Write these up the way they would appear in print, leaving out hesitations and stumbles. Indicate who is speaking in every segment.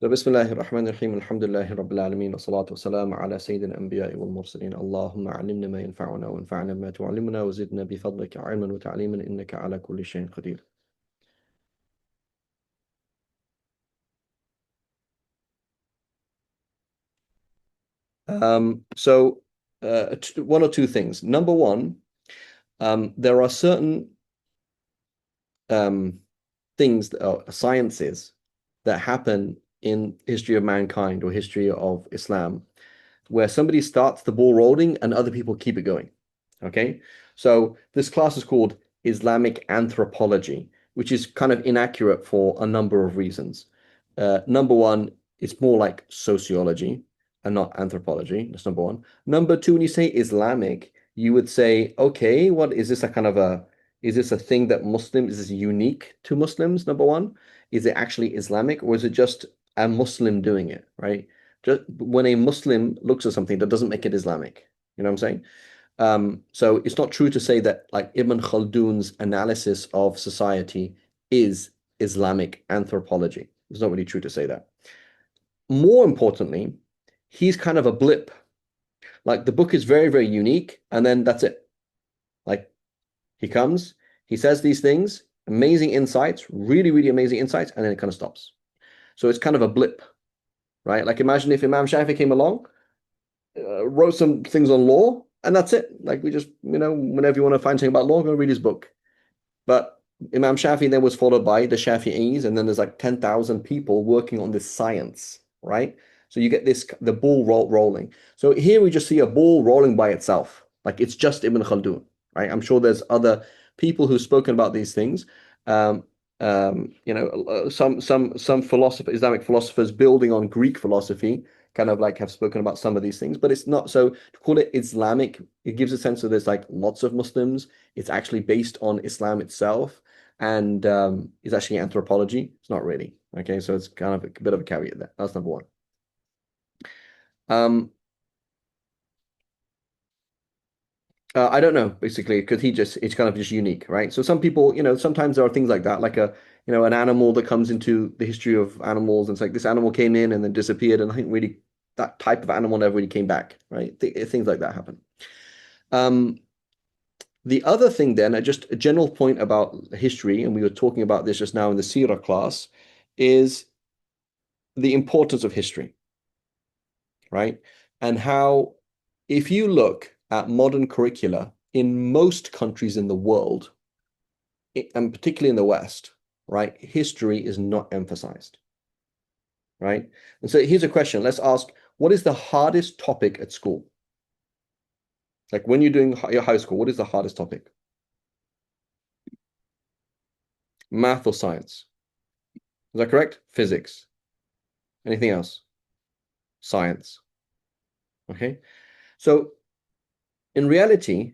Speaker 1: بسم الله الرحمن الرحيم الحمد لله رب العالمين والصلاة والسلام على سيد الأنبياء والمرسلين اللهم علمنا ما ينفعنا وانفعنا بما تعلمنا وزدنا بفضلك علما وتعليما إنك على كل شيء قدير. One or two things. Number one, there are certain um, things that are sciences that happen in history of mankind or history of Islam where somebody starts the ball rolling and other people keep it going. Okay, so this class is called Islamic anthropology, which is kind of inaccurate for a number of reasons. Number one, it's more like sociology and not anthropology. That's number one. Number two, when you say Islamic, you would say, okay, what is this a kind of a is this a thing that Muslims is this unique to Muslims? Number one, is it actually Islamic or is it just a Muslim doing it, right? Just when a Muslim looks at something, that doesn't make it Islamic. You know what I'm saying? So it's not true to say that like Ibn Khaldun's analysis of society is Islamic anthropology. It's not really true to say that. More importantly, he's kind of a blip. Like the book is very, very unique, and then that's it. Like he comes, he says these things, amazing insights, really, really amazing insights, and then it kind of stops. So it's kind of a blip, right? Like imagine if Imam Shafi came along, wrote some things on law, and that's it. Like we just, whenever you want to find something about law, go read his book. But Imam Shafi then was followed by the Shafi'is, and then there's like 10,000 people working on this science, right? So you get the ball rolling. So here we just see a ball rolling by itself. Like it's just Ibn Khaldun, right? I'm sure there's other people who've spoken about these things. Um, some Islamic philosophers building on Greek philosophy kind of like have spoken about some of these things, but it's not so to call it Islamic, it gives a sense of there's like lots of Muslims. It's actually based on Islam itself and it's actually anthropology. It's not really. Okay, so it's kind of a bit of a caveat there. That's number one. Um, I don't know, basically, because it's kind of just unique, right? So some people, sometimes there are things like that, like an animal that comes into the history of animals, and it's like this animal came in and then disappeared, and I think really that type of animal never really came back, right? Things like that happen. Um, the other thing then, just a general point about history, and we were talking about this just now in the Sira class, is the importance of history, right? And how, if you look at modern curricula in most countries in the world, and particularly in the West, right, history is not emphasized, right? And so here's a question. Let's ask, what is the hardest topic at school? Like when you're doing your high school, what is the hardest topic? Math or science? Is that correct? Physics. Anything else? Science. Okay. So in reality,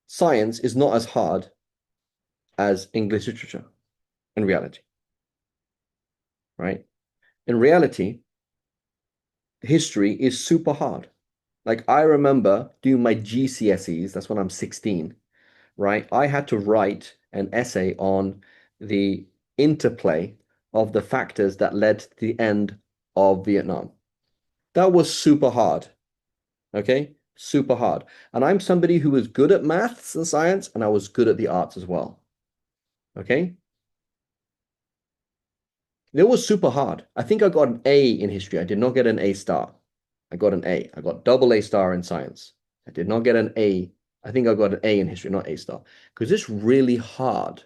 Speaker 1: science is not as hard as English literature in reality, right? In reality, history is super hard. Like I remember doing my GCSEs, that's when I'm 16, right? I had to write an essay on the interplay of the factors that led to the end of Vietnam. That was super hard, okay? Super hard. And I'm somebody who was good at maths and science, and I was good at the arts as well, okay? It was super hard. I think I got an A in history. I did not get an A star. I got an A. I got double A star in science. I did not get an A. I think I got an A in history, not A star, because it's really hard.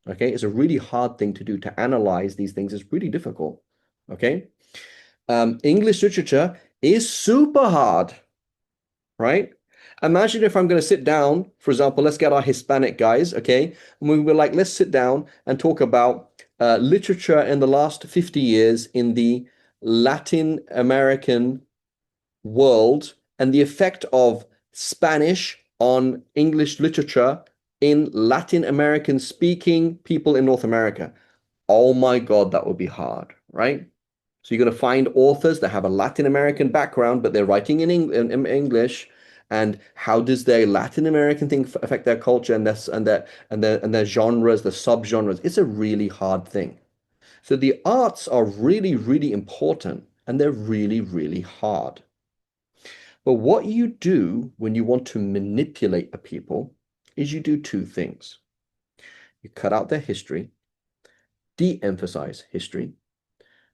Speaker 1: Okay, it's a really hard thing to do to analyze these things. It's really difficult. Okay, English literature is super hard, right? Imagine if I'm going to sit down, for example, let's get our Hispanic guys, okay, and we were like, let's sit down and talk about literature in the last 50 years in the Latin American world and the effect of Spanish on English literature in Latin American speaking people in North America. Oh my God, that would be hard, right? So you're going to find authors that have a Latin American background, but they're writing in English. And how does their Latin American thing affect their culture and their genres, the subgenres? It's a really hard thing. So the arts are really, really important and they're really, really hard. But what you do when you want to manipulate a people is you do two things. You cut out their history, de-emphasize history,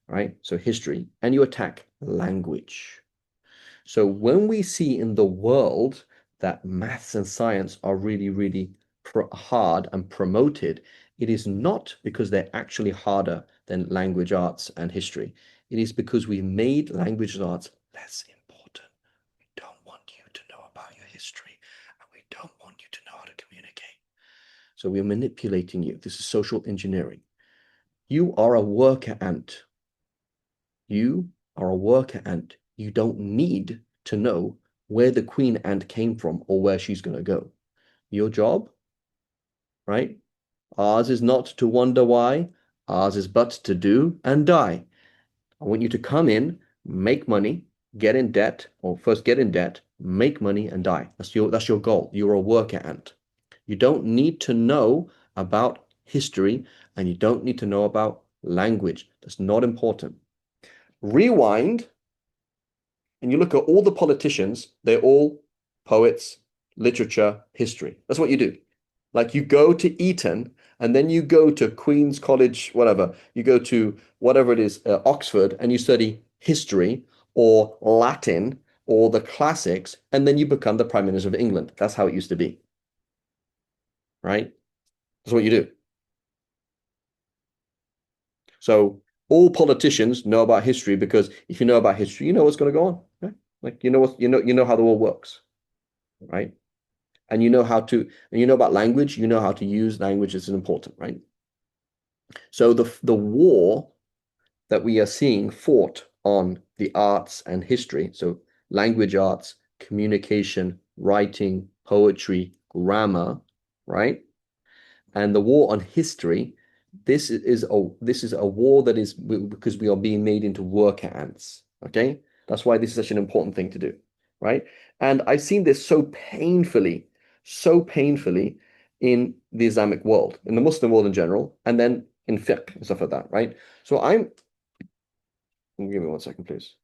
Speaker 1: right? So history, and you attack language. So when we see in the world that maths and science are really, really hard and promoted, it is not because they're actually harder than language arts and history. It is because we made language and arts less important. We don't want you to know about your history, and we don't want you to know how to communicate. So we're manipulating you. This is social engineering. You are a worker ant. You are a worker ant. You don't need to know where the queen ant came from or where she's going to go. Your job, right? Ours is not to wonder why. Ours is but to do and die. I want you to come in, make money, get in debt, or first get in debt, make money and die. That's your goal. You're a worker ant. You don't need to know about history and you don't need to know about language. That's not important. Rewind and you look at all the politicians, they're all poets, literature, history. That's what you do. Like you go to Eton and then you go to Queen's College, whatever. You go to whatever it is, Oxford, and you study history or Latin or the classics, and then you become the Prime Minister of England. That's how it used to be, right? That's what you do. So all politicians know about history because if you know about history, you know what's going to go on. Right? Like you know how the world works, right? And you know how to, and you know about language, you know how to use language. It's important, right? So the war that we are seeing fought on the arts and history, so language arts, communication, writing, poetry, grammar, right? And the war on history, this is a war that is because we are being made into worker ants. Okay, that's why this is such an important thing to do, right? And I've seen this so painfully in the Islamic world, in the Muslim world in general, and then in fiqh and stuff like that, right? So give me 1 second, please.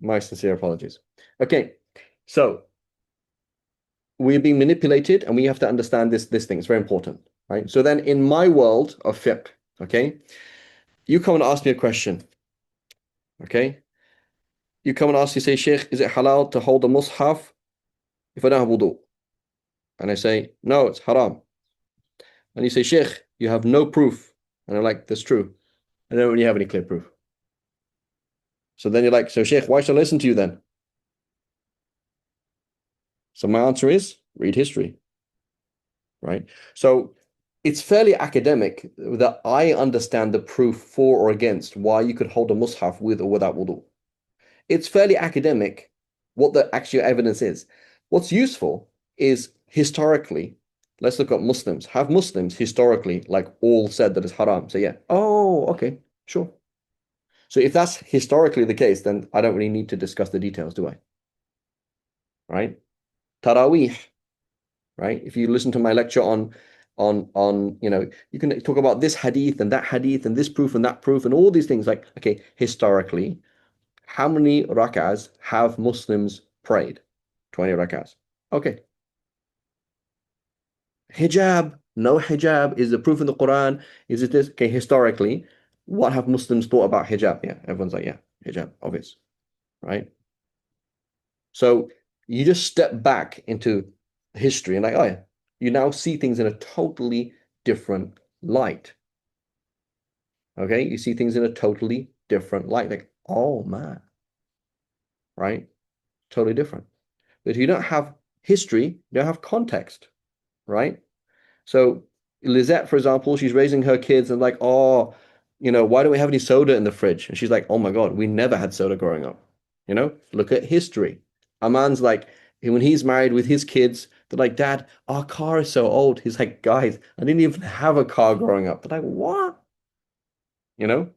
Speaker 1: My sincere apologies. Okay, so we're being manipulated and we have to understand this thing. It's very important, right? So then in my world of fiqh, okay, you come and ask me a question, okay? You come and ask, you say, Sheikh, is it halal to hold a mushaf if I don't have wudu? And I say, no, it's haram. And you say, Sheikh, you have no proof. And I'm like, that's true. I don't really have any clear proof. So then you're like, so Sheikh, why should I listen to you then? So my answer is read history, right? So it's fairly academic that I understand the proof for or against why you could hold a mushaf with or without wudu. It's fairly academic what the actual evidence is. What's useful is historically, let's look at Muslims. Have Muslims historically like all said that it's haram? So yeah, oh, okay, sure. So if that's historically the case, then I don't really need to discuss the details, do I? Right? Taraweeh, right? If you listen to my lecture on, you can talk about this hadith and this proof and that proof and all these things. Like, okay, historically, how many rak'ahs have Muslims prayed? 20 rak'ahs. Okay. Hijab, no hijab. Is the proof in the Quran? Is it this? Okay, historically, what have Muslims thought about hijab? Yeah, everyone's like, yeah, hijab, obvious, right? So you just step back into history and like, oh yeah, you now see things in a totally different light. Okay, you see things in a totally different light. Like, oh man, right? Totally different. But if you don't have history, you don't have context, right? So Lizette, for example, she's raising her kids and like, oh, why don't we have any soda in the fridge? And she's like, oh my God, we never had soda growing up. Look at history. Aman's like, when he's married with his kids, they're like, Dad, our car is so old. He's like, guys, I didn't even have a car growing up. They're like, what? You know?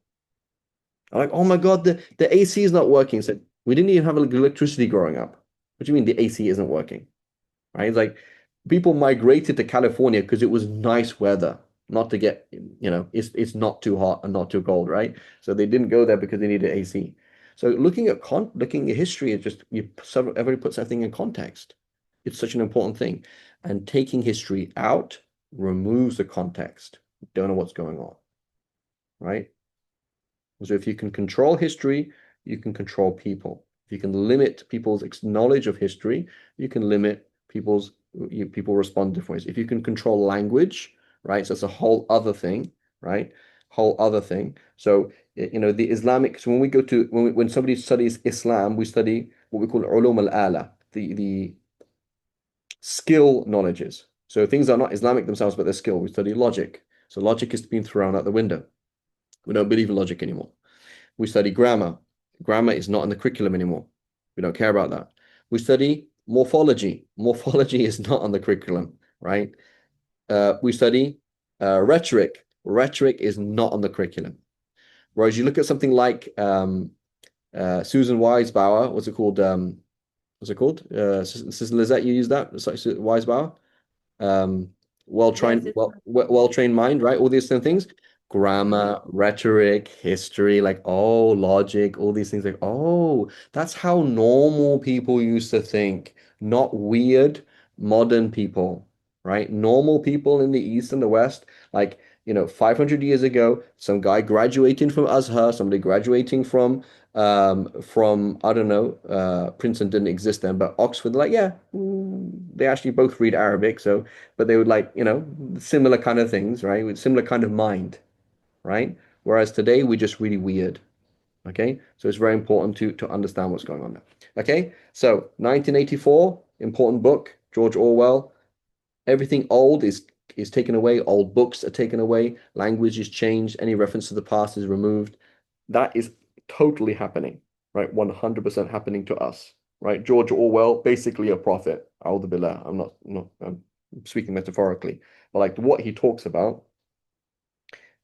Speaker 1: I'm like, oh my God, the AC is not working. So we didn't even have electricity growing up. What do you mean the AC isn't working? Right? It's like people migrated to California because it was nice weather, not to get, it's not too hot and not too cold, right? So they didn't go there because they needed AC. So looking at history is just everybody puts everything in context. It's such an important thing. And taking history out removes the context. You don't know what's going on, right? So if you can control history, you can control people. If you can limit people's knowledge of history, you can limit people respond different ways. If you can control language, right? So that's a whole other thing, right? Whole other thing. So the Islamic. So when we go to when somebody studies Islam, we study what we call ulum al-ala, the skill knowledges. So things are not Islamic themselves, but they're skill. We study logic. So logic has been thrown out the window. We don't believe in logic anymore. We study grammar. Grammar is not in the curriculum anymore. We don't care about that. We study morphology. Morphology is not on the curriculum, right? We study rhetoric. Rhetoric is not on the curriculum. Whereas you look at something like Susan Weisbauer, what's it called? What's it called? Sister Lizette, you use that? It's like Weisbauer. Um,
Speaker 2: Yes,
Speaker 1: well trained mind, right? All these things, grammar, rhetoric, history, like oh, logic, all these things, like oh, that's how normal people used to think, not weird modern people, right? Normal people in the East and the West, like 500 years ago, some guy graduating from Azhar, somebody graduating from I don't know, Princeton didn't exist then, but Oxford, like yeah, they actually both read Arabic, so but they would like, similar kind of things, right? With similar kind of mind, right? Whereas today we're just really weird. Okay, so it's very important to understand what's going on there. Okay, so 1984, important book, George Orwell. Everything old is taken away, old books are taken away, language is changed, any reference to the past is removed. That is totally happening, right? 100% happening to us, right? George Orwell, basically a prophet. A'udhu billah. I'm speaking metaphorically, but like what he talks about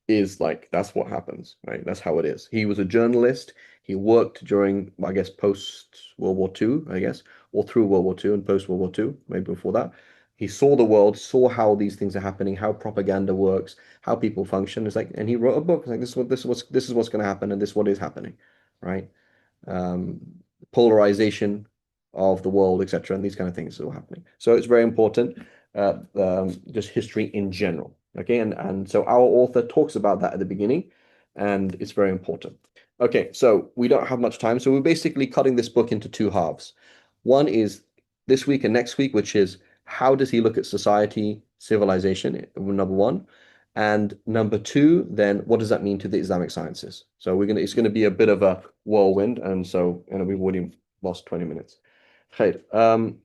Speaker 1: is like that's what happens, right? That's how it is. He was a journalist. He worked during, I guess, post World War II, I guess, or through World War II and post World War II, maybe before that. He saw the world, saw how these things are happening, how propaganda works, how people function. It's like, and he wrote a book. It's like this is what's going to happen, and this is what is happening, right? um, Polarization of the world, etc., and these kind of things are all happening. So it's very important, just history in general. Okay, and so our author talks about that at the beginning, and it's very important. Okay, so we don't have much time, so we're basically cutting this book into two halves. One is this week and next week, which is how does he look at society, civilization, number one. And number two, then what does that mean to the Islamic sciences? So it's gonna be a bit of a whirlwind, and so we've already lost 20 minutes. Okay,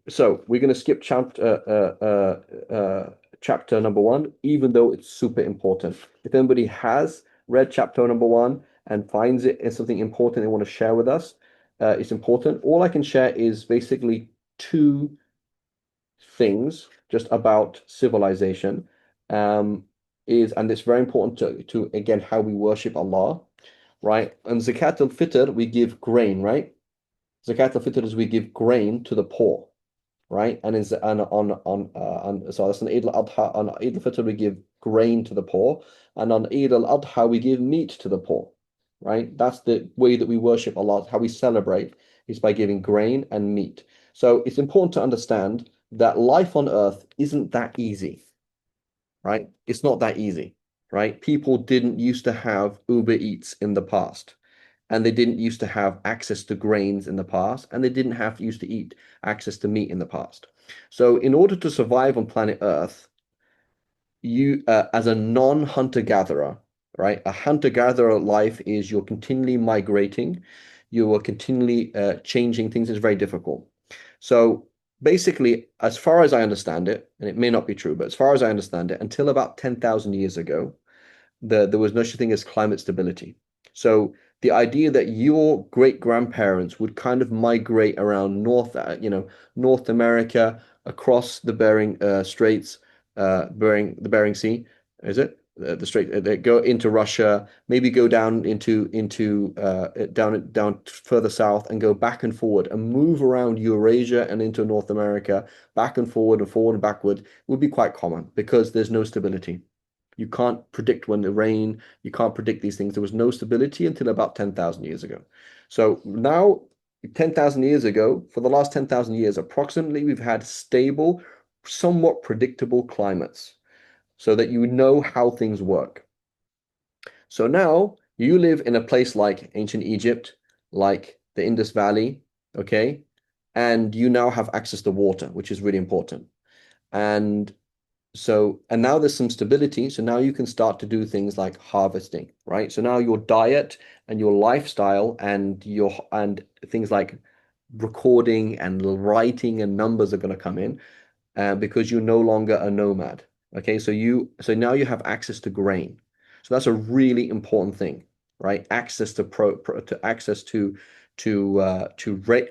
Speaker 1: so we're gonna skip chapter number one, even though it's super important. If anybody has read chapter number one and finds it as something important they want to share with us, it's important. All I can share is basically two things just about civilization. Um, and it's very important to again how we worship Allah, right? And zakat al-fitr we give grain, right? Zakat al-fitr is we give grain to the poor, right? And is on so that's on Eid al-Adha. On Eid al-Fitr we give grain to the poor, and on Eid al-Adha we give meat to the poor, right? That's the way that we worship Allah. How we celebrate is by giving grain and meat. So it's important to understand that life on earth isn't that easy, right? It's not that easy, right? People didn't used to have Uber Eats in the past, and they didn't used to have access to grains in the past, and they didn't have used to eat access to meat in the past. So in order to survive on planet Earth, you as a non-hunter-gatherer, right? A hunter-gatherer life is you're continually migrating, you are continually changing things. It's very difficult. So basically, as far as I understand it, and it may not be true, but as far as I understand it, until about 10,000 years ago, there was no such thing as climate stability. So the idea that your great grandparents would kind of migrate around North America, across the Bering Straits, the Bering Sea, is it? The strait, they go into Russia, maybe go down down further south and go back and forward and move around Eurasia and into North America, back and forward and backward would be quite common because there's no stability. You can't predict when the rain, you can't predict these things. There was no stability until about 10,000 years ago. So now, 10,000 years ago, for the last 10,000 years, approximately, we've had stable, somewhat predictable climates so that you know how things work. So now you live in a place like ancient Egypt, like the Indus Valley, okay? And you now have access to water, which is really important. And and now there's some stability. So now you can start to do things like harvesting, right? So now your diet and your lifestyle and things like recording and writing and numbers are going to come in because you're no longer a nomad. Okay, so now you have access to grain. So that's a really important thing, right? Access to to access to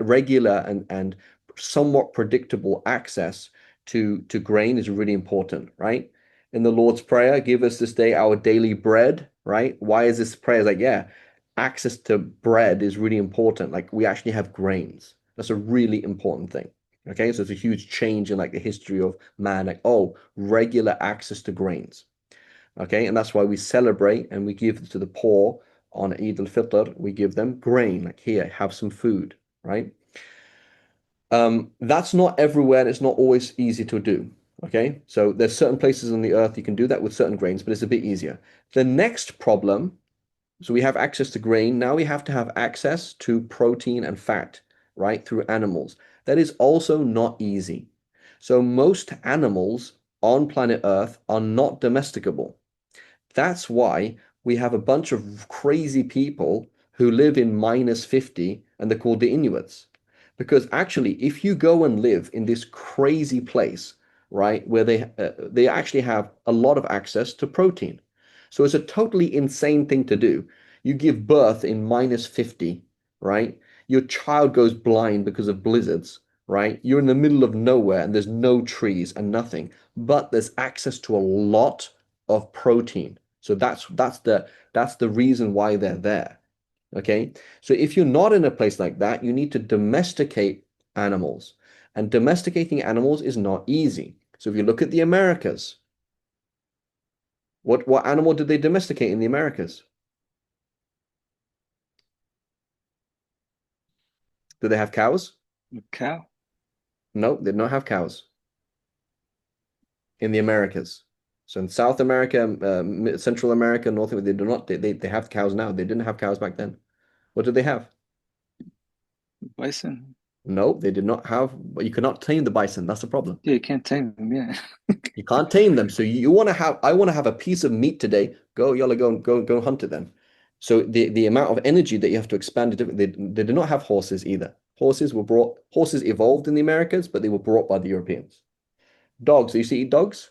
Speaker 1: regular and somewhat predictable access to grain is really important, right? In the Lord's Prayer, give us this day our daily bread, right? Why is this prayer? It's like, yeah, access to bread is really important. Like we actually have grains. That's a really important thing. Okay, so it's a huge change in like the history of man, like, oh, regular access to grains. Okay, and that's why we celebrate and we give to the poor on Eid al-Fitr, we give them grain, like here, have some food, right? That's not everywhere and it's not always easy to do. Okay, so there's certain places on the earth you can do that with certain grains, but it's a bit easier. The next problem, so we have access to grain. Now we have to have access to protein and fat, right, through animals. That is also not easy. So most animals on planet Earth are not domesticable. That's why we have a bunch of crazy people who live in -50 and they're called the Inuits. Because actually, if you go and live in this crazy place, right, where they actually have a lot of access to protein. So it's a totally insane thing to do. You give birth in -50, right? Your child goes blind because of blizzards, right? You're in the middle of nowhere and there's no trees and nothing, but there's access to a lot of protein. So that's the reason why they're there. Okay. So if you're not in a place like that, you need to domesticate animals. And domesticating animals is not easy. So if you look at the Americas, what animal did they domesticate in the Americas? Do they have cows?
Speaker 2: Cow.
Speaker 1: No, they don't have cows in the Americas. So in South America, Central America, North America, they do not they have cows now. They didn't have cows back then. What did they have?
Speaker 2: Bison.
Speaker 1: No, they did not have, but you cannot tame the bison. That's the problem.
Speaker 2: Yeah, you can't tame them. Yeah.
Speaker 1: You can't tame them. So you want to have, I want to have a piece of meat today. Go, y'all go hunt it then. So the amount of energy that you have to expand it, they did not have horses either. Horses evolved in the Americas, but they were brought by the Europeans. Dogs, they used to eat dogs.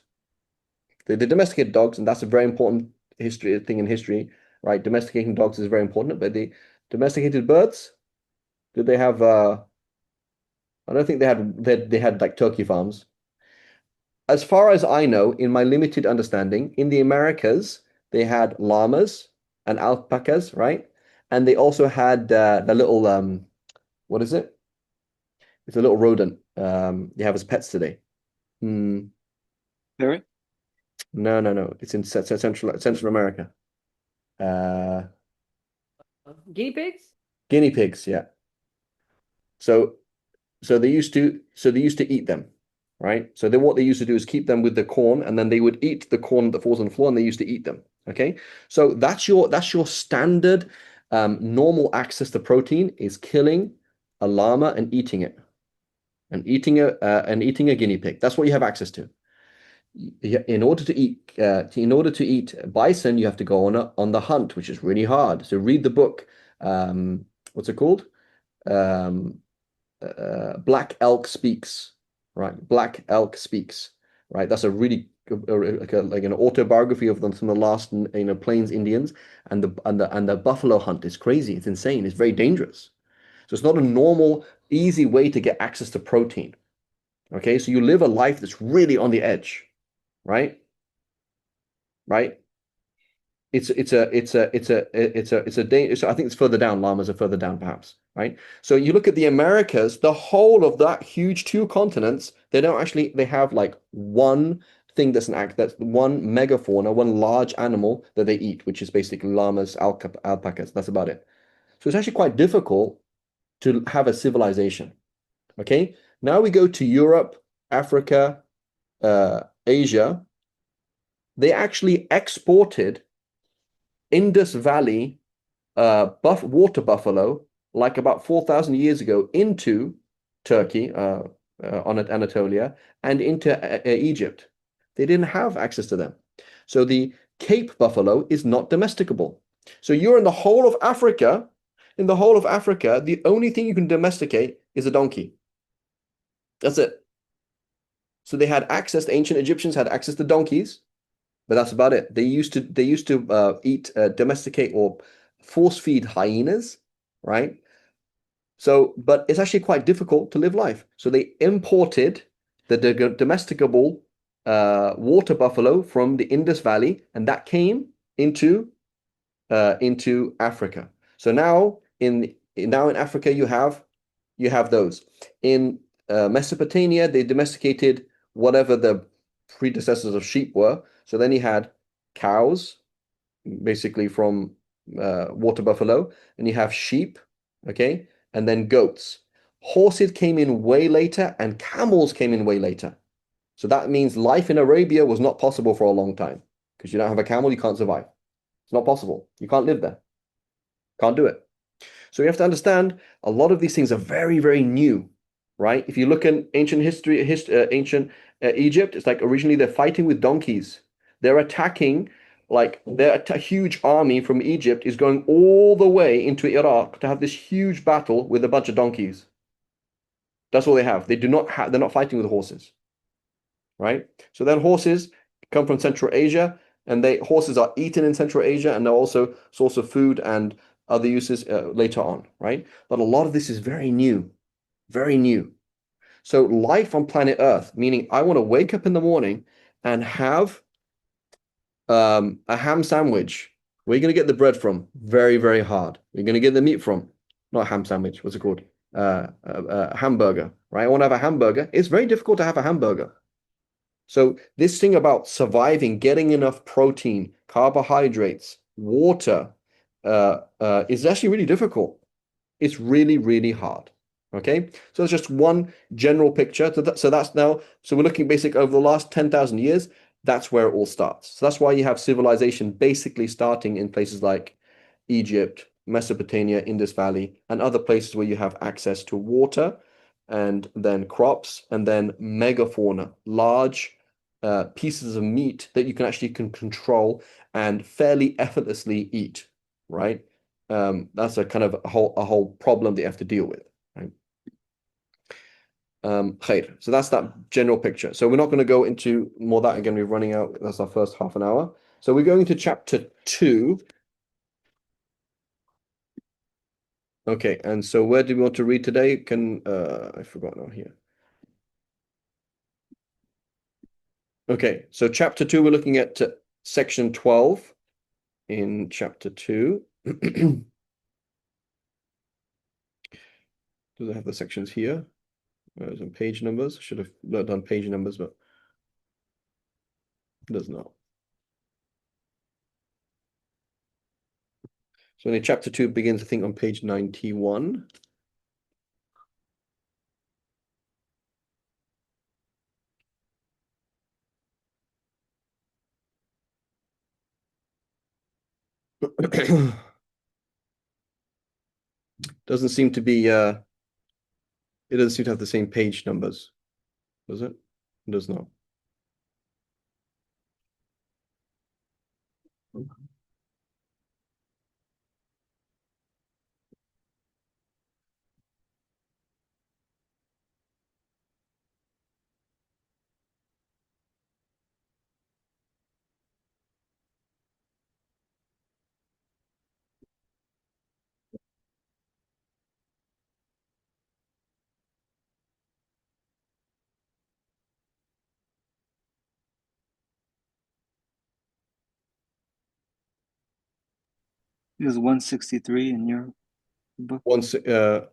Speaker 1: They domesticated dogs, and that's a very important history thing in history, right? Domesticating dogs is very important, but the domesticated birds, did they have I don't think they had like turkey farms. As far as I know, in my limited understanding, in the Americas, they had llamas and alpacas, right? And they also had the little what is it? It's a little rodent you have as pets today. Hmm.
Speaker 2: Ferret?
Speaker 1: No, no, no. It's in Central America. Uh,
Speaker 3: Guinea pigs?
Speaker 1: Guinea pigs, yeah. So so they used to eat them, right? So then what they used to do is keep them with the corn, and then they would eat the corn that falls on the floor, and they used to eat them. Okay, so that's your standard normal access to protein is killing a llama and eating it, and eating a guinea pig. That's what you have access to. In order to eat bison, you have to go on the hunt, which is really hard. So read the book. What's it called? Um, Black Elk Speaks, right? Black Elk Speaks, right? That's a really like an autobiography of some of the last Plains Indians, and the buffalo hunt is crazy. It's insane. It's very dangerous. So it's not a normal, easy way to get access to protein. Okay, so you live a life that's really on the edge, right? Right? So I think it's further down. Llamas are further down, perhaps, right? So you look at the Americas, the whole of that huge two continents, they have like one thing that's one megafauna, one large animal that they eat, which is basically llamas, alpacas. That's about it. So it's actually quite difficult to have a civilization. Okay. Now we go to Europe, Africa, Asia. They actually exported Indus Valley water buffalo like about 4,000 years ago into Turkey, on Anatolia, and into Egypt. They didn't have access to them. So the Cape buffalo is not domesticable. So you're in the whole of Africa. In the whole of Africa, the only thing you can domesticate is a donkey. That's it. So they had access, the ancient Egyptians had access to donkeys, but that's about it. They used to domesticate or force feed hyenas, right? So, but it's actually quite difficult to live life. So they imported the domesticable water buffalo from the Indus Valley, and that came into Africa. So now in Africa you have those. In Mesopotamia, they domesticated whatever the predecessors of sheep were. So then you had cows, basically from water buffalo, and you have sheep, okay, and then goats. Horses came in way later, and camels came in way later. So that means life in Arabia was not possible for a long time because you don't have a camel, you can't survive. It's not possible. You can't live there. Can't do it. So you have to understand a lot of these things are very, very new, right? If you look in ancient ancient Egypt, it's like originally they're fighting with donkeys. They're attacking, like a huge army from Egypt is going all the way into Iraq to have this huge battle with a bunch of donkeys. That's all they have. They're not fighting with horses, right? So then horses come from Central Asia, and horses are eaten in Central Asia, and they're also source of food and other uses later on, right? But a lot of this is very new, very new. So life on planet Earth, meaning I want to wake up in the morning and have a ham sandwich. Where are you going to get the bread from? Very, very hard. You're going to get the meat from, not a ham sandwich. What's it called? Hamburger, right? I want to have a hamburger. It's very difficult to have a hamburger. So this thing about surviving, getting enough protein, carbohydrates, water, is actually really difficult. It's really, really hard. Okay, so that's just one general picture. So we're looking basic over the last 10,000 years. That's where it all starts. So that's why you have civilization basically starting in places like Egypt, Mesopotamia, Indus Valley, and other places where you have access to water, and then crops, and then megafauna, large pieces of meat that you can actually control and fairly effortlessly eat, right? That's a kind of a whole problem that you have to deal with, right? Khair. So that's that general picture. So we're not going to go into more of that again. We're running out. That's our first half an hour. So we're going to chapter 2. Okay, and so where do we want to read today? I forgot now here. Okay, so chapter 2, we're looking at section 12 in chapter 2. Do they have the sections here? Some page numbers. Should have done page numbers, but it does not. So in chapter 2 begins, I think, on page 91. Doesn't seem to be it doesn't seem to have the same page numbers, does it? It does not.
Speaker 2: It was 163 in your book.
Speaker 1: Once so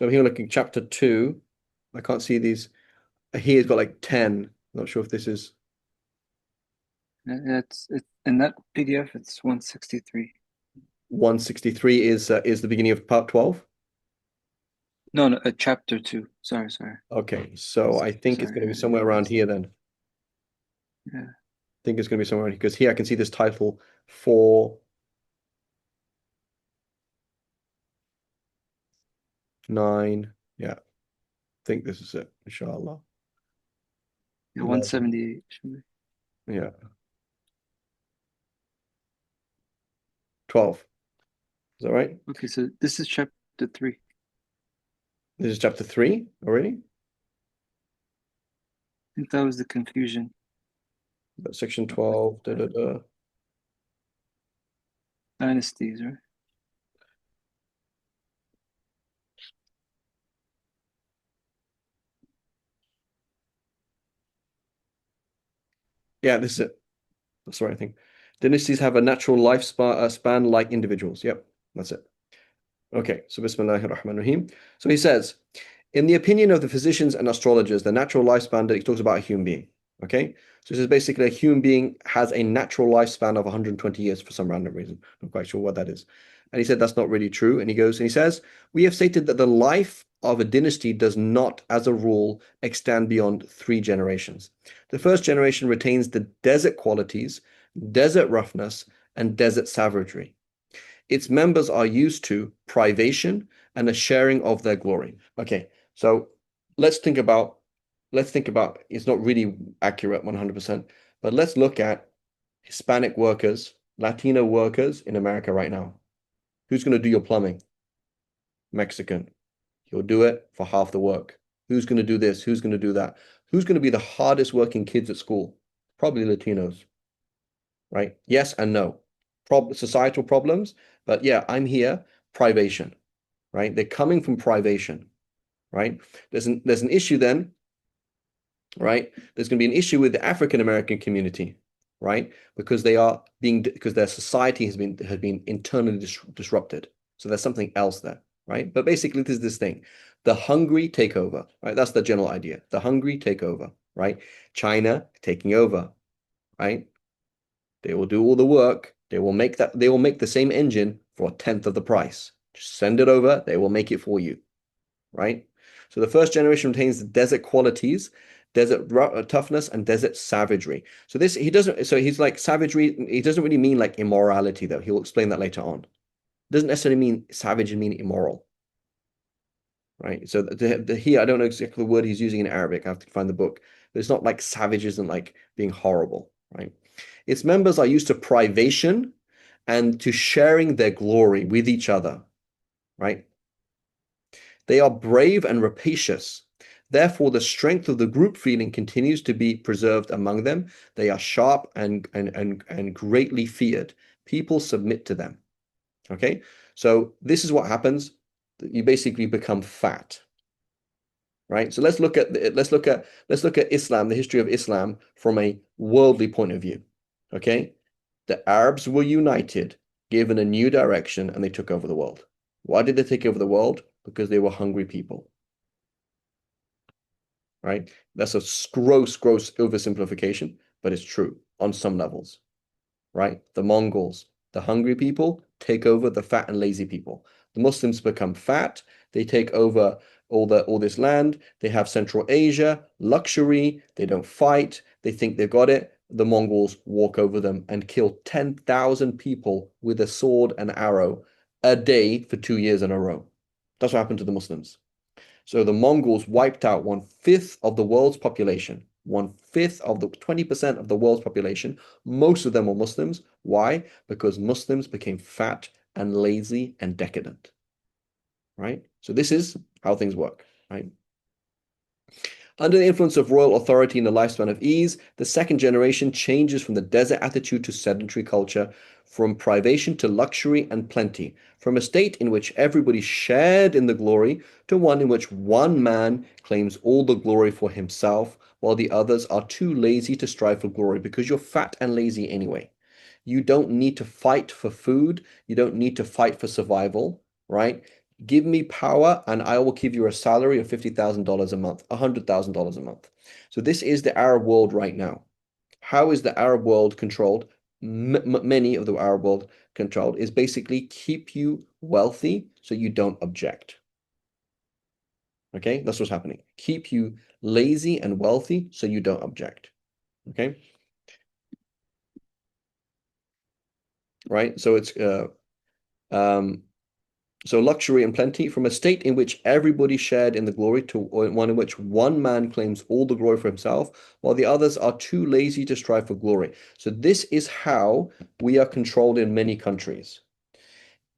Speaker 1: I'm here looking chapter 2. I can't see these. Here it's got like 10. Not sure if this is
Speaker 2: It's in that PDF. It's 163.
Speaker 1: 163 is the beginning of part 12.
Speaker 2: No, chapter 2. Sorry.
Speaker 1: Okay, so I think it's going to be somewhere around here then.
Speaker 2: Yeah.
Speaker 1: I think it's going to be somewhere around here because here I can see this title 4, 9. Yeah, I think this is it, inshallah.
Speaker 2: Yeah, 178 should be.
Speaker 1: Yeah. 12. Is that right?
Speaker 2: Okay, so this is chapter 3.
Speaker 1: This is chapter 3 already?
Speaker 2: I think that was the confusion.
Speaker 1: But section 12,
Speaker 2: Dynasties, right?
Speaker 1: Yeah, this is it. That's the right thing. Dynasties have a natural lifespan span like individuals. Yep, that's it. Okay, so Bismillahir Rahmanir Rahim. So he says, in the opinion of the physicians and astrologers, the natural lifespan that he talks about a human being. Okay, so this is basically a human being has a natural lifespan of 120 years for some random reason. I'm not quite sure what that is. And he said that's not really true. And he goes and he says, we have stated that the life of a dynasty does not, as a rule, extend beyond 3 generations. The first generation retains the desert qualities, desert roughness, and desert savagery. Its members are used to privation and a sharing of their glory. Okay, so let's think about it's not really accurate 100%, but let's look at Hispanic workers, Latino workers in America right now. Who's going to do your plumbing? Mexican. He'll do it for half the work. Who's going to do this? Who's going to do that? Who's going to be the hardest working kids at school? Probably Latinos, right? Yes and no. Societal problems, but yeah, I'm here, privation, right? They're coming from privation, right? There's an issue then, right? There's going to be an issue with the African American community, right? Because their society has been internally disrupted. So there's something else there, right? But basically, there's this thing, the hungry takeover, right? That's the general idea. The hungry takeover, right? China taking over, right? They will do all the work. They will make the same engine for a tenth of the price. Just send it over, they will make it for you, right? So the first generation retains the desert qualities, desert toughness, and desert savagery. So he's like savagery, he doesn't really mean like immorality, though. He'll explain that later on. It doesn't necessarily mean savage and mean immoral, right? So here, I don't know exactly the word he's using in Arabic. I have to find the book. But it's not like savage isn't like being horrible, right? Its members are used to privation and to sharing their glory with each other, right? They are brave and rapacious. Therefore, the strength of the group feeling continues to be preserved among them. They are sharp and greatly feared. People submit to them. Okay, so this is what happens. You basically become fat, right? So let's look at Islam, the history of Islam from a worldly point of view. Okay, the Arabs were united, given a new direction, and they took over the world. Why did they take over the world? Because they were hungry people. right? That's a gross oversimplification, but it's true on some levels, right? The Mongols, the hungry people, take over the fat and lazy people. The Muslims become fat. They take over all this land. They have Central Asia, luxury. They don't fight. They think they've got it. The Mongols walk over them and kill 10,000 people with a sword and arrow a day for 2 years in a row. That's what happened to the Muslims. So the Mongols wiped out 1/5 of the world's population, 1/5 of the 20% of the world's population. Most of them were Muslims. Why? Because Muslims became fat and lazy and decadent, right? So this is how things work, right? Under the influence of royal authority in the lifespan of ease, the second generation changes from the desert attitude to sedentary culture, from privation to luxury and plenty, from a state in which everybody shared in the glory to one in which one man claims all the glory for himself, while the others are too lazy to strive for glory because you're fat and lazy anyway. You don't need to fight for food. You don't need to fight for survival, right? Give me power and I will give you a salary of $50,000 a month, $100,000 a month. So this is the Arab world right now. How is the Arab world controlled? Many of the Arab world controlled is basically keep you wealthy so you don't object. Okay, that's what's happening. Keep you lazy and wealthy so you don't object. Okay, right? So it's so luxury and plenty, from a state in which everybody shared in the glory to one in which one man claims all the glory for himself, while the others are too lazy to strive for glory. So this is how we are controlled in many countries.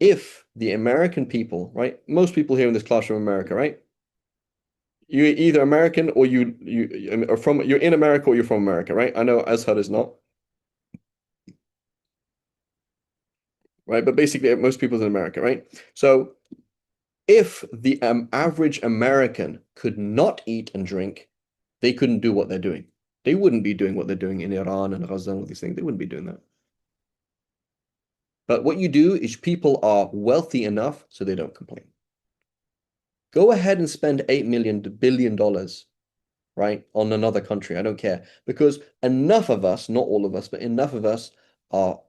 Speaker 1: If the American people, right? Most people here in this class from America, right? You're either American or you are from you're in America or you're from America, right? I know Azhar is not, right? But basically most people's in America, right? So if the average American could not eat and drink, they couldn't do what they're doing. They wouldn't be doing what they're doing in Iran and Gaza and all these things. They wouldn't be doing that. But what you do is people are wealthy enough so they don't complain. Go ahead and spend $8 billion, right, on another country. I don't care. Because enough of us, not all of us, but enough of us are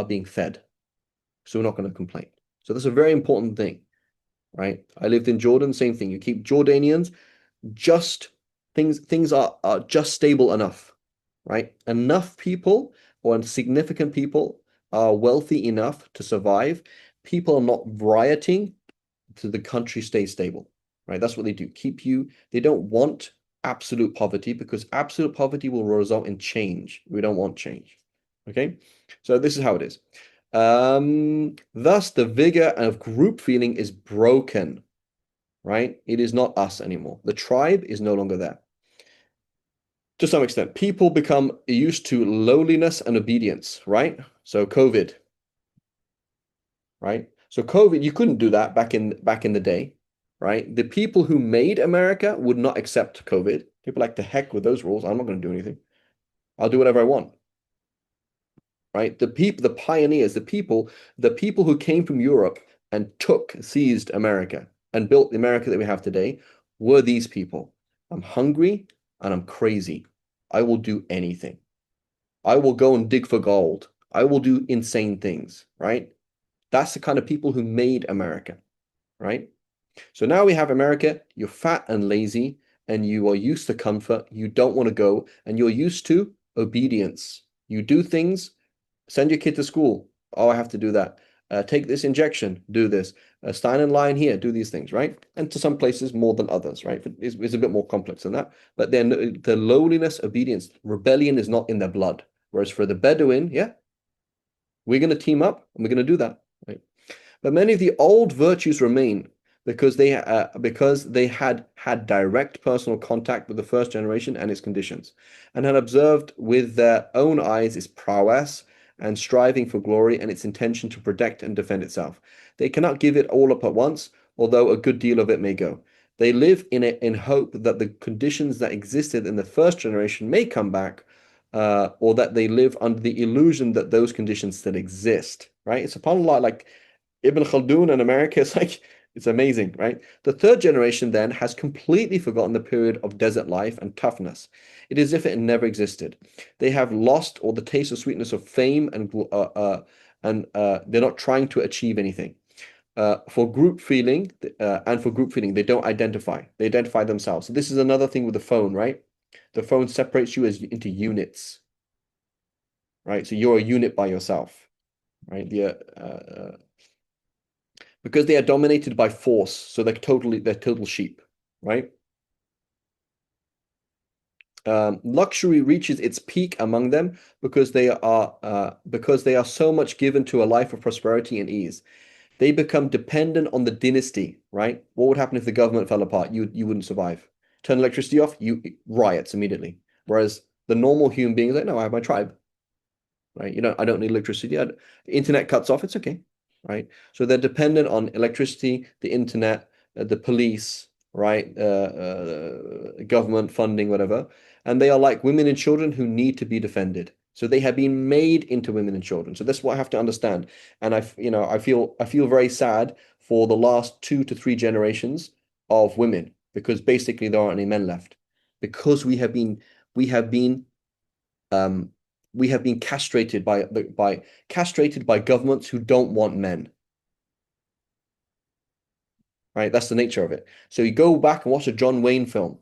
Speaker 1: being fed. So we're not going to complain. So that's a very important thing, right? I lived in Jordan, same thing. You keep Jordanians just things are just stable enough, right? Enough people or significant people are wealthy enough to survive. People are not rioting to the country stays stable, right? That's what they do. Keep you, they don't want absolute poverty because absolute poverty will result in change. We don't want change. Okay, so this is how it is. Thus the vigor of group feeling is broken, right? It is not us anymore. The tribe is no longer there. To some extent, people become used to lowliness and obedience, right? So COVID, right? So COVID, you couldn't do that back in the day, right? The people who made America would not accept COVID. People like, to heck with those rules. I'm not going to do anything. I'll do whatever I want. Right? The people, the pioneers, the people who came from Europe and seized America and built the America that we have today were these people. I'm hungry and I'm crazy. I will do anything. I will go and dig for gold. I will do insane things, right? That's the kind of people who made America, right? So now we have America, you're fat and lazy, and you are used to comfort. You don't want to go, and you're used to obedience. You do things, send your kid to school. Oh, I have to do that. Take this injection, do this. Stand in line here, do these things, right? And to some places more than others, right? It's a bit more complex than that. But then the lowliness, obedience, rebellion is not in their blood. Whereas for the Bedouin, yeah, we're going to team up and we're going to do that, right? But many of the old virtues remain because they had direct personal contact with the first generation and its conditions, and had observed with their own eyes its prowess and striving for glory and its intention to protect and defend itself. They cannot give it all up at once, although a good deal of it may go. They live in hope that the conditions that existed in the first generation may come back, or that they live under the illusion that those conditions still exist. Right? It's subhanAllah, like Ibn Khaldun in America. It's like It's amazing, right? The third generation then has completely forgotten the period of desert life and toughness. It is as if it never existed. They have lost all the taste or sweetness of fame and they're not trying to achieve anything. For group feeling they don't identify. They identify themselves. So this is another thing with the phone, right? The phone separates you into units, right? So you're a unit by yourself, right? Because they are dominated by force, so they're total sheep, right? Luxury reaches its peak among them because they are so much given to a life of prosperity and ease. They become dependent on the dynasty, right? What would happen if the government fell apart? You wouldn't survive. Turn electricity off, you riots immediately. Whereas the normal human being is like, no, I have my tribe, right? I don't need electricity. The internet cuts off, it's okay, right? So they're dependent on electricity, the internet, the police, right? Government funding, whatever. And they are like women and children who need to be defended. So they have been made into women and children. So that's what I have to understand. And I feel very sad for the last 2 to 3 generations of women because basically there aren't any men left because we have been um, we have been castrated by governments who don't want men. Right? That's the nature of it. So you go back and watch a John Wayne film.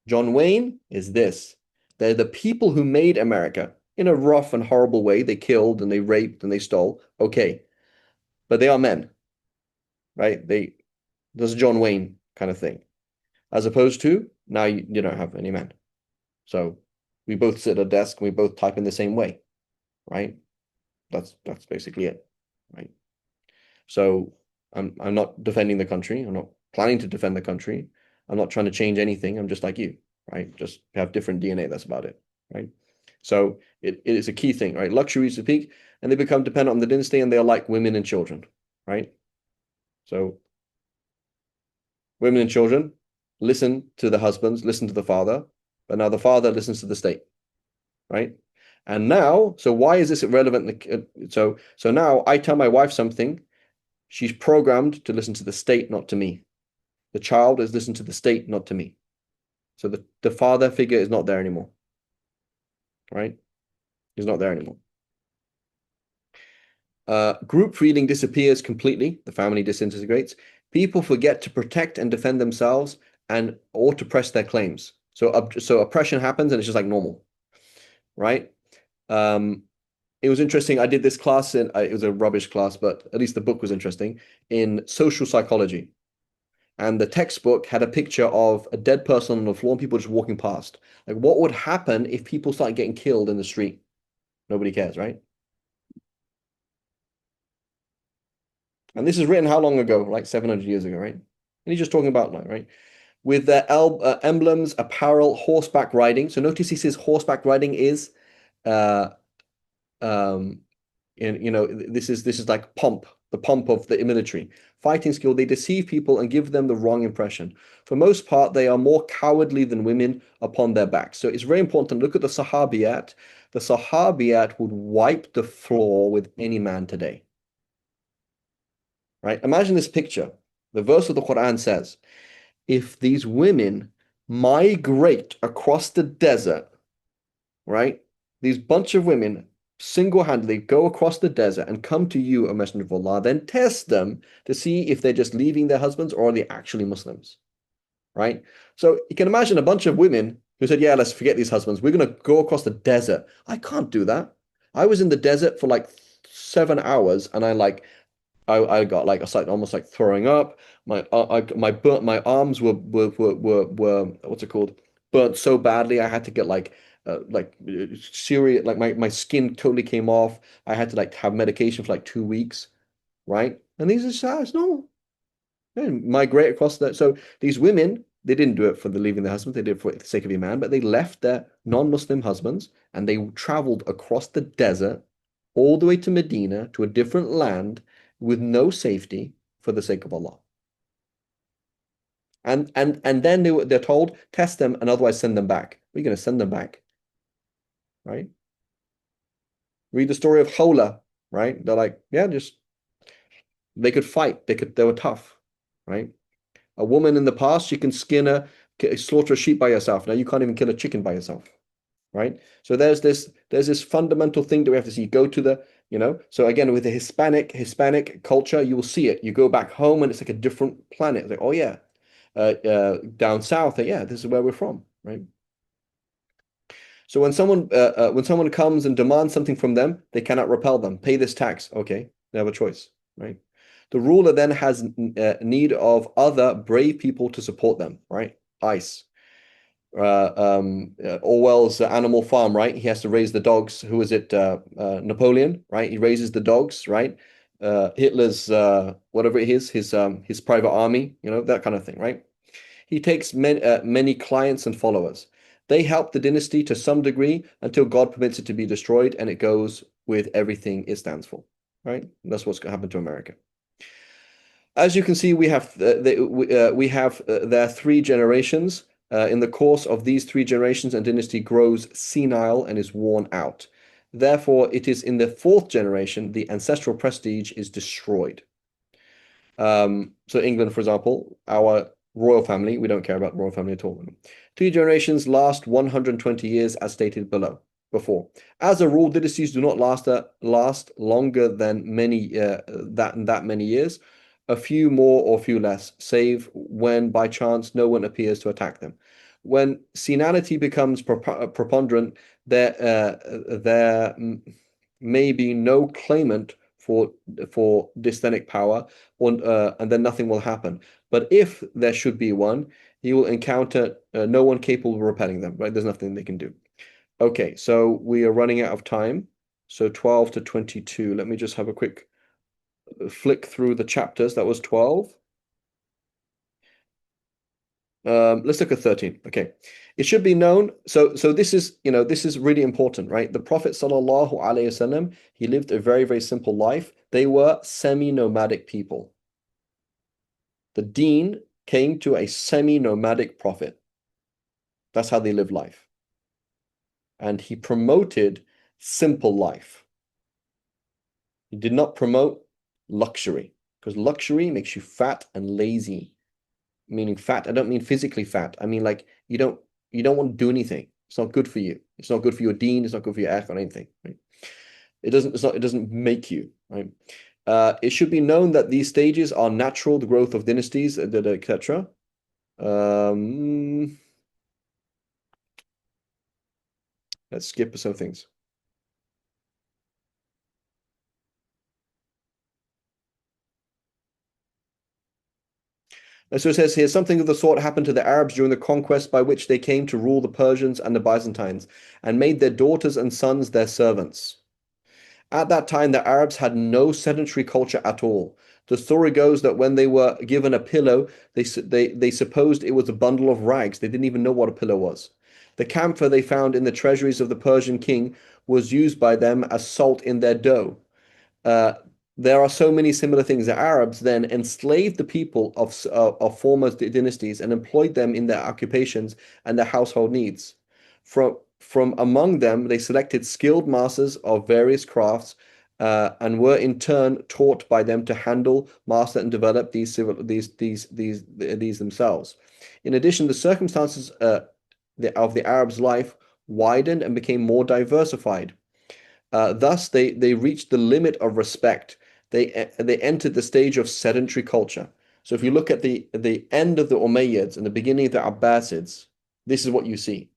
Speaker 1: John Wayne is this. They're the people who made America in a rough and horrible way. They killed and they raped and they stole. Okay. But they are men. Right? There's a John Wayne kind of thing. As opposed to now you don't have any men. So we both sit at a desk and we both type in the same way. Right? That's basically it. Right? So I'm not defending the country. I'm not planning to defend the country. I'm not trying to change anything. I'm just like you, right? Just have different DNA. That's about it, right? So it is a key thing, right? Luxury is the peak, and they become dependent on the dynasty, and they are like women and children, right? So women and children listen to the husbands, listen to the father, but now the father listens to the state, right? And now, so why is this irrelevant? So now I tell my wife something. She's programmed to listen to the state, not to me. The child is listening to the state, not to me. So the father figure is not there anymore. Right? He's not there anymore. Group feeling disappears completely. The family disintegrates. People forget to protect and defend themselves or to press their claims. So oppression happens and it's just like normal. Right? It was interesting. I did this class it was a rubbish class, but at least the book was interesting in social psychology. And the textbook had a picture of a dead person on the floor and people just walking past. Like, what would happen if people started getting killed in the street? Nobody cares, right? And this is written how long ago? Like 700 years ago, right? And he's just talking about like, right? With their emblems, apparel, horseback riding. So notice he says horseback riding is, uh, um, this is like the pomp of the military. Fighting skill, they deceive people and give them the wrong impression. For most part, they are more cowardly than women upon their backs. So it's very important to look at the Sahabiyat. The Sahabiyat would wipe the floor with any man today. Right? Imagine this picture. The verse of the Quran says, if these women migrate across the desert, right? These bunch of women single-handedly go across the desert and come to you, a messenger of Allah, then test them to see if they're just leaving their husbands or are they actually Muslims, right? So you can imagine a bunch of women who said, yeah, let's forget these husbands. We're going to go across the desert. I can't do that. I was in the desert for like 7 hours and I got like I started almost like throwing up. My arms were what's it called? Burnt so badly I had to get serious, like my skin totally came off. I had to like have medication for like 2 weeks, right? And these are sad. No, they didn't migrate across that. So these women, they didn't do it for the leaving their husbands. They did it for the sake of a man, but they left their non-Muslim husbands and they traveled across the desert all the way to Medina to a different land with no safety for the sake of Allah. And then they're told, test them and otherwise send them back. We're going to send them back, right? Read the story of Khawla, right? They're like, yeah, just they could fight. They were tough. right? A woman in the past, she can slaughter a sheep by herself. Now you can't even kill a chicken by yourself, right? So there's this fundamental thing that we have to see. Go to the, so again, with the Hispanic culture, you will see it. You go back home and it's like a different planet. It's like, oh yeah, down south, yeah, this is where we're from, right? So when someone comes and demands something from them, they cannot repel them. Pay this tax. Okay, they have a choice, right? The ruler then has need of other brave people to support them, right? ICE. Orwell's Animal Farm, right? He has to raise the dogs. Who is it? Napoleon, right? He raises the dogs, right? Hitler's whatever it is, his private army, that kind of thing, right? He takes many clients and followers. They help the dynasty to some degree until God permits it to be destroyed, and it goes with everything it stands for, right? And that's what's going to happen to America. As you can see, we have there are three generations. In the course of these three generations, a dynasty grows senile and is worn out. Therefore, it is in the fourth generation the ancestral prestige is destroyed. So England, for example, our royal family, we don't care about royal family at all. Two generations last 120 years, as stated before. As a rule, dynasties do not last longer than that many years. A few more or few less, save when by chance no one appears to attack them. When senility becomes preponderant, there may be no claimant for dystenic power, and then nothing will happen. But if there should be one, he will encounter no one capable of repelling them. Right? There's nothing they can do. Okay, so we are running out of time. So 12 to 22. Let me just have a quick flick through the chapters. That was 12. Let's look at 13. Okay. It should be known. So this is really important, right? The Prophet sallallahu alaihi wasallam, he lived a very, very simple life. They were semi-nomadic people. The deen came to a semi-nomadic prophet. That's how they lived life. And he promoted simple life. He did not promote luxury, because luxury makes you fat and lazy. Meaning fat, I don't mean physically fat. I mean like you don't want to do anything. It's not good for you. It's not good for your deen. It's not good for your akh or anything. Right? It doesn't make you, right? It should be known that these stages are natural, the growth of dynasties, etc. Let's skip some things. So it says here, something of the sort happened to the Arabs during the conquest by which they came to rule the Persians and the Byzantines, and made their daughters and sons their servants. At that time, the Arabs had no sedentary culture at all. The story goes that when they were given a pillow, they supposed it was a bundle of rags. They didn't even know what a pillow was. The camphor they found in the treasuries of the Persian king was used by them as salt in their dough. There are so many similar things. The Arabs then enslaved the people of former dynasties and employed them in their occupations and their household needs. From among them, they selected skilled masters of various crafts and were in turn taught by them to handle, master, and develop these themselves. In addition, the circumstances of the Arabs' life widened and became more diversified. Thus, they reached the limit of respect. They entered the stage of sedentary culture. So if you look at the end of the Umayyads and the beginning of the Abbasids, this is what you see,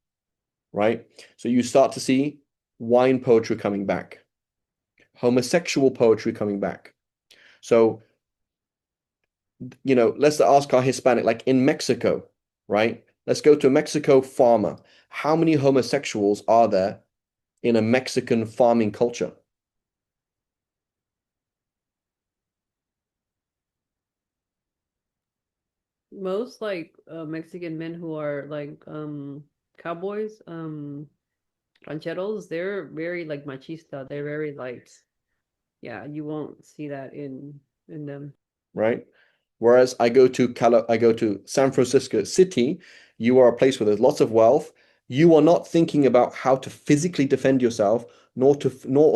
Speaker 1: right? So you start to see wine poetry coming back, homosexual poetry coming back. So, let's ask our Hispanic, like in Mexico, right? Let's go to a Mexico farmer. How many homosexuals are there in a Mexican farming culture?
Speaker 3: Most like Mexican men who are like cowboys, rancheros, they're very like machista. They're very like, yeah, you won't see that in them.
Speaker 1: Right? Whereas I go to San Francisco City, you are a place where there's lots of wealth. You are not thinking about how to physically defend yourself, nor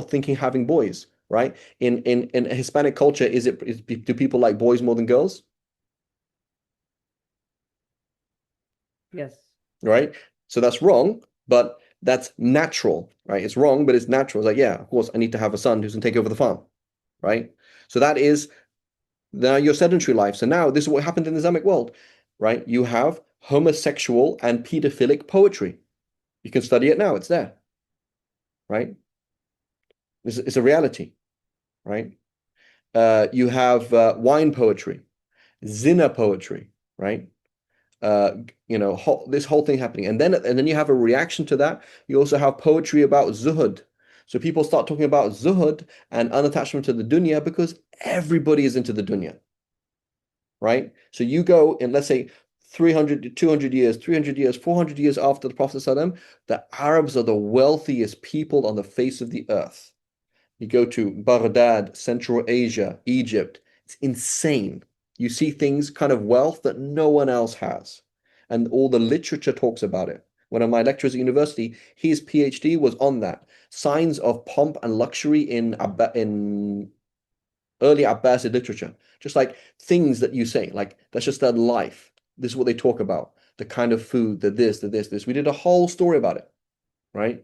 Speaker 1: thinking having boys, right? In Hispanic culture, do people like boys more than girls?
Speaker 3: Yes.
Speaker 1: right? So that's wrong, but that's natural, right? It's wrong, but it's natural. It's like, yeah, of course, I need to have a son who's going to take over the farm, right? So that is now your sedentary life. So now this is what happened in the Islamic world, right? You have homosexual and pedophilic poetry. You can study it now, it's there, right? It's a reality, right? You have wine poetry, zina poetry, right? uh this whole thing happening, and then you have a reaction to that. You also have poetry about zuhud. So people start talking about zuhud and unattachment to the dunya because everybody is into the dunya, right? So you go in, let's say 300 200 years, 300 years, 400 years after the Prophet ﷺ, the Arabs are the wealthiest people on the face of the earth. You go to Baghdad, Central Asia, Egypt, it's insane. You see things, kind of wealth that no one else has. And all the literature talks about it. One of my lecturers at university, his PhD was on that. Signs of pomp and luxury in early Abbasid literature. Just like things that you say, like that's just their life. This is what they talk about. The kind of food, the this, the this, this. We did a whole story about it, right?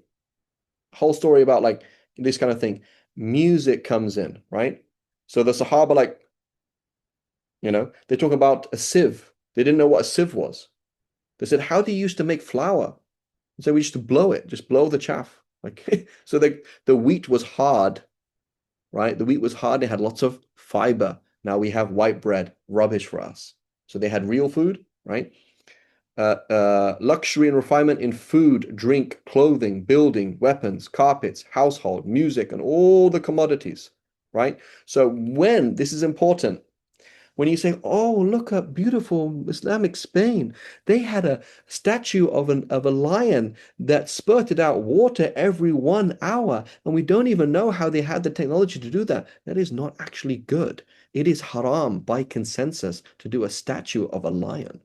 Speaker 1: Whole story about like this kind of thing. Music comes in, right? So the Sahaba, like, they talk about a sieve. They didn't know what a sieve was. They said, how do you used to make flour? So we used to blow it, just blow the chaff. Like, so the wheat was hard, right? The wheat was hard. It had lots of fiber. Now we have white bread, rubbish for us. So they had real food, right? Luxury and refinement in food, drink, clothing, building, weapons, carpets, household, music, and all the commodities, right? So when, this is important, when you say, oh, look at beautiful Islamic Spain, they had a statue of a lion that spurted out water every 1 hour, and we don't even know how they had the technology to do that. That is not actually good. It is haram by consensus to do a statue of a lion.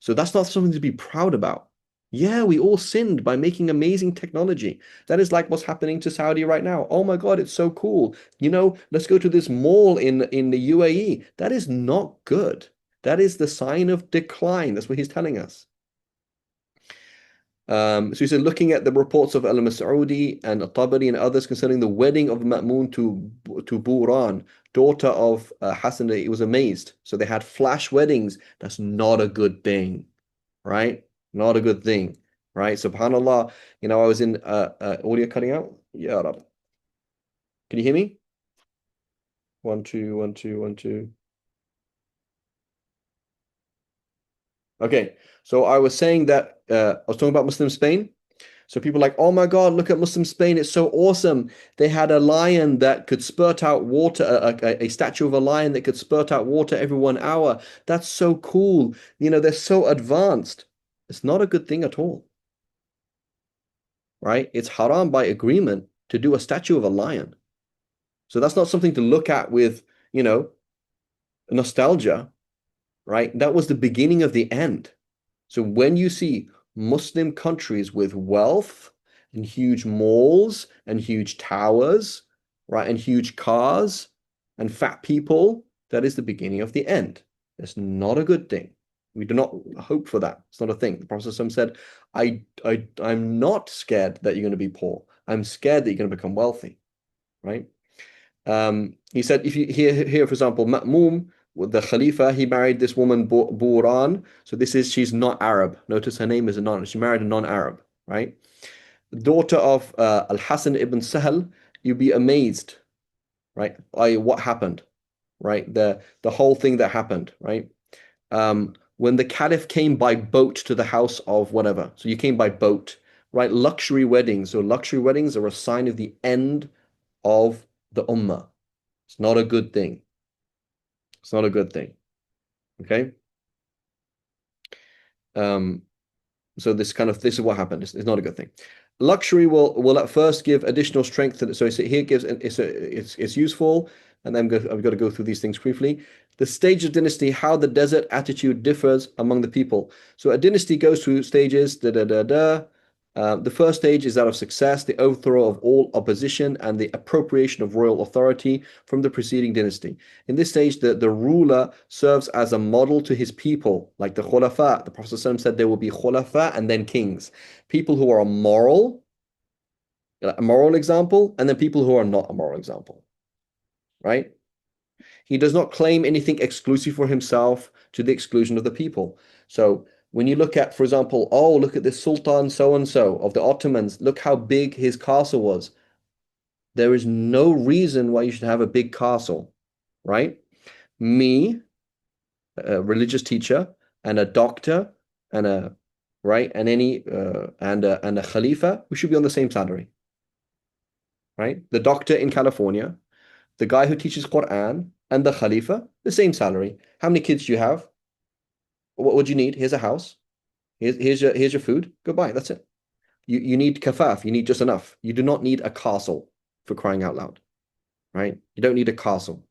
Speaker 1: So that's not something to be proud about. Yeah, we all sinned by making amazing technology. That is like what's happening to Saudi right now. Oh my God, it's so cool. Let's go to this mall in the UAE. That is not good. That is the sign of decline. That's what he's telling us. So he said, looking at the reports of Al-Mas'udi and Al-Tabari and others concerning the wedding of Ma'mun to Buran, daughter of Hassan, he was amazed. So they had flash weddings. That's not a good thing, right? Not a good thing, right? SubhanAllah, I was in audio cutting out. Yeah, Rab. Can you hear me? 1 2 1 2 1 2. Okay, so I was saying that I was talking about Muslim Spain. So people are like, oh my God, look at Muslim Spain. It's so awesome. They had a lion that could spurt out water, a statue of a lion that could spurt out water every 1 hour. That's so cool. They're so advanced. It's not a good thing at all, right? It's haram by agreement to do a statue of a lion. So that's not something to look at with, nostalgia, right? That was the beginning of the end. So when you see Muslim countries with wealth and huge malls and huge towers, right, and huge cars and fat people, that is the beginning of the end. It's not a good thing. We do not hope for that. It's not a thing. The Prophet said, I'm not scared that you're going to be poor. I'm scared that you're going to become wealthy, right? He said, if you here, for example, Ma'mum, the Khalifa, he married this woman, Buran. So she's not Arab. Notice her name is a non. She married a non-Arab, right? The daughter of Al-Hasan ibn Sahal. You'd be amazed, right? What happened, right? The whole thing that happened, right? When the Caliph came by boat to the house of whatever. So you came by boat, right? Luxury weddings. So luxury weddings are a sign of the end of the ummah. It's not a good thing. It's not a good thing. Okay. So this is what happened. It's not a good thing. Luxury will at first give additional strength to it. So here gives it's useful, and then I've got to go through these things briefly. The stage of dynasty, how the desert attitude differs among the people. So a dynasty goes through stages. The first stage is that of success, the overthrow of all opposition and the appropriation of royal authority from the preceding dynasty. In this stage, the ruler serves as a model to his people, like the khulafa. The Prophet ﷺ said there will be khulafa and then kings. People who are a moral example, and then people who are not a moral example, right? He does not claim anything exclusive for himself to the exclusion of the people. So when you look at, for example, oh, look at this Sultan so-and-so of the Ottomans, look how big his castle was. There is no reason why you should have a big castle, right? Me, a religious teacher, and a doctor, and a right, and a Khalifa, we should be on the same salary, right? The doctor in California, the guy who teaches Quran, and the Khalifa, the same salary. How many kids do you have? What do you need? Here's a house. Here's your food. Goodbye. That's it. You need kafaf. You need just enough. You do not need a castle, for crying out loud, right? You don't need a castle.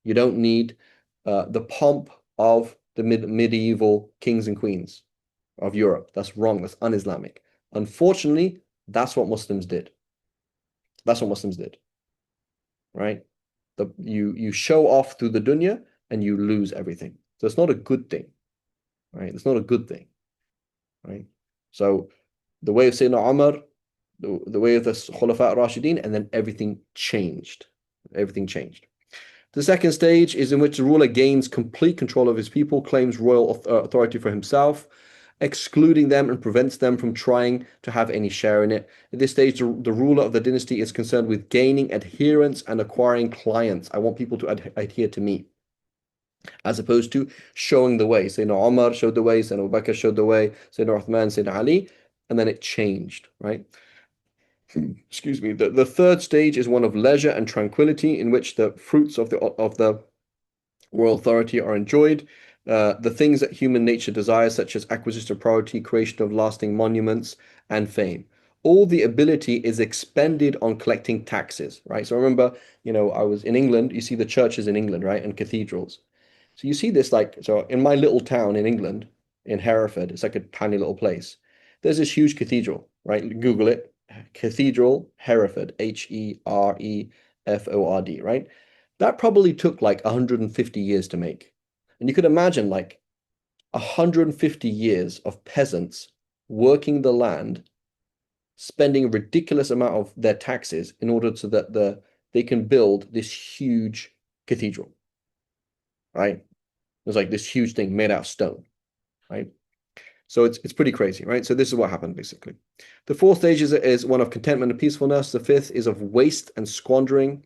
Speaker 1: You don't need the pomp of the medieval kings and queens of Europe. That's wrong. That's un-Islamic. Unfortunately, that's what Muslims did. That's what Muslims did, right? You show off through the dunya and you lose everything. So it's not a good thing, right? It's not a good thing, right? So the way of Sayyidina Umar, the way of the Khulafa Rashidin, and then everything changed. Everything changed. The second stage is in which the ruler gains complete control of his people, claims royal authority for himself, excluding them and prevents them from trying to have any share in it. At this stage, the ruler of the dynasty is concerned with gaining adherents and acquiring clients. I want people to adhere to me, as opposed to showing the way. Sayyidina Umar showed the way, Sayyidina Abu Bakr showed the way, Sayyidina Uthman, Sayyidina Ali, and then it changed, right? Excuse me. The third stage is one of leisure and tranquility, in which the fruits of the royal authority are enjoyed. The things that human nature desires, such as acquisition of priority, creation of lasting monuments, and fame. All the ability is expended on collecting taxes, right? So remember, I was in England. You see the churches in England, right, and cathedrals. So you see this, so in my little town in England, in Hereford, it's like a tiny little place. There's this huge cathedral, right? Google it. Cathedral Hereford, Hereford, right? That probably took like 150 years to make. And you could imagine 150 years of peasants working the land, spending a ridiculous amount of their taxes in order so that they can build this huge cathedral, right? It's like this huge thing made out of stone, right? So it's pretty crazy, right? So this is what happened, basically. The fourth stage is one of contentment and peacefulness. The fifth is of waste and squandering.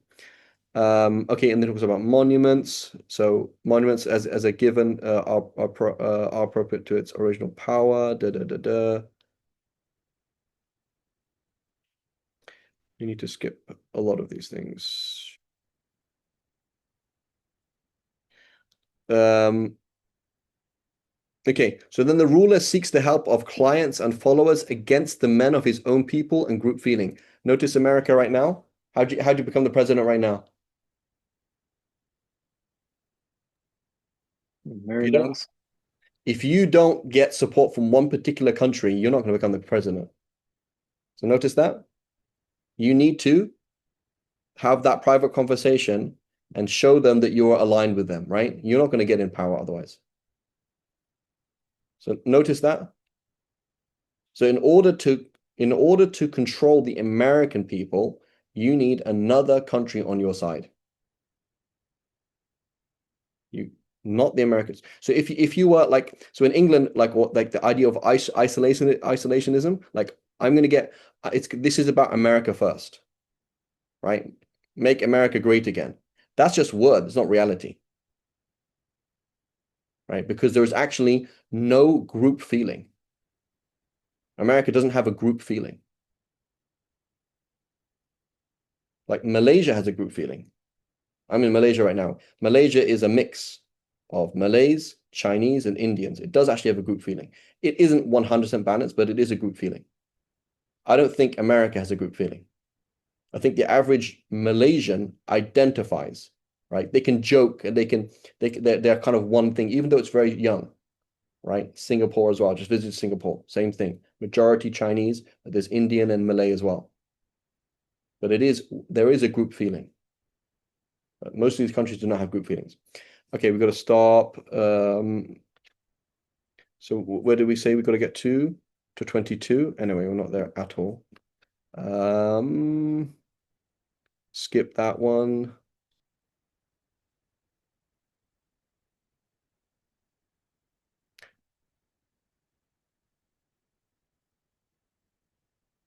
Speaker 1: Okay, and then it was about monuments. So monuments as a given are appropriate to its original power. You need to skip a lot of these things. Okay, so then the ruler seeks the help of clients and followers against the men of his own people and group feeling. Notice America right now. How'd you become the president right now? If you don't get support from one particular country, you're not going to become the president. So notice that. You need to have that private conversation and show them that you're aligned with them, right? You're not going to get in power otherwise. So notice that. So in order to control the American people, you need another country on your side. Not the Americans. So if you were so in England, the idea of isolationism, I'm going to get this is about America first, right? Make America great again. That's just word. It's not reality, right? Because there is actually no group feeling. America doesn't have a group feeling. Like Malaysia has a group feeling. I'm in Malaysia right now. Malaysia is a mix of Malays, Chinese, and Indians. It does actually have a group feeling. It isn't 100% balanced, but it is a group feeling. I don't think America has a group feeling. I think the average Malaysian identifies, right? They can joke and they're kind of one thing, even though it's very young, right? Singapore as well. Just visited Singapore. Same thing. Majority Chinese, but there's Indian and Malay as well. But there is a group feeling. But most of these countries do not have group feelings. Okay, we've got to stop. So where do we say we've got to get to? To 22. Anyway, we're not there at all. Skip that one.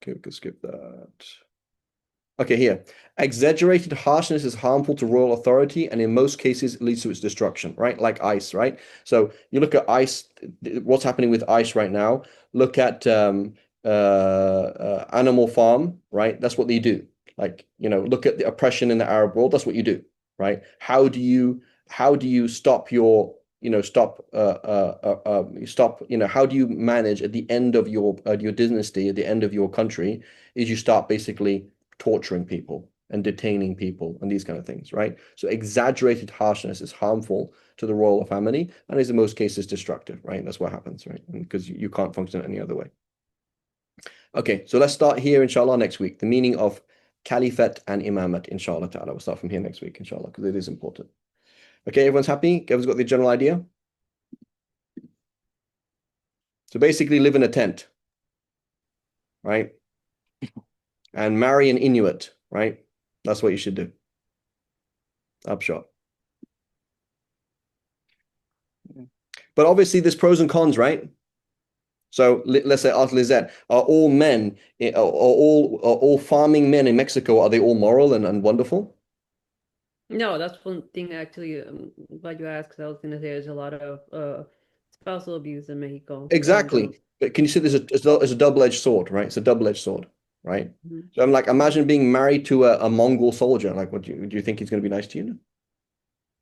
Speaker 1: Okay, we can skip that. Okay, here. Exaggerated harshness is harmful to royal authority and in most cases leads to its destruction, right? Like ICE, right? So you look at ICE, what's happening with ICE right now. Look at Animal Farm, right? That's what they do. Like, look at the oppression in the Arab world. That's what you do, right? How do you stop your stop how do you manage at the end of your dynasty, at the end of your country, is you start basically torturing people and detaining people and these kind of things, right? So exaggerated harshness is harmful to the royal family and is in most cases destructive, right? That's what happens, right? Because you can't function any other way. Okay, so let's start here, inshallah, next week. The meaning of caliphate and imamat, inshallah ta'ala. We'll start from here next week, inshallah, because it is important. Okay, everyone's happy? Everyone's got the general idea? So basically live in a tent, right? And marry an Inuit, right? That's what you should do. Upshot. But obviously there's pros and cons, right? So let's say ask Lizette, are all men, are all farming men in Mexico, are they all moral and wonderful?
Speaker 3: No, that's one thing actually. I'm glad you asked, because I was going to say there's a lot of spousal abuse in Mexico.
Speaker 1: Exactly. But can you see there's a double-edged sword, right? It's a double-edged sword, right? So I'm like, imagine being married to a Mongol soldier. Like, what do you think he's going to be nice to you?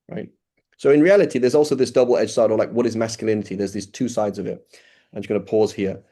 Speaker 1: Right? So in reality, there's also this double-edged side, or like, what is masculinity? There's these two sides of it. I'm just going to pause here.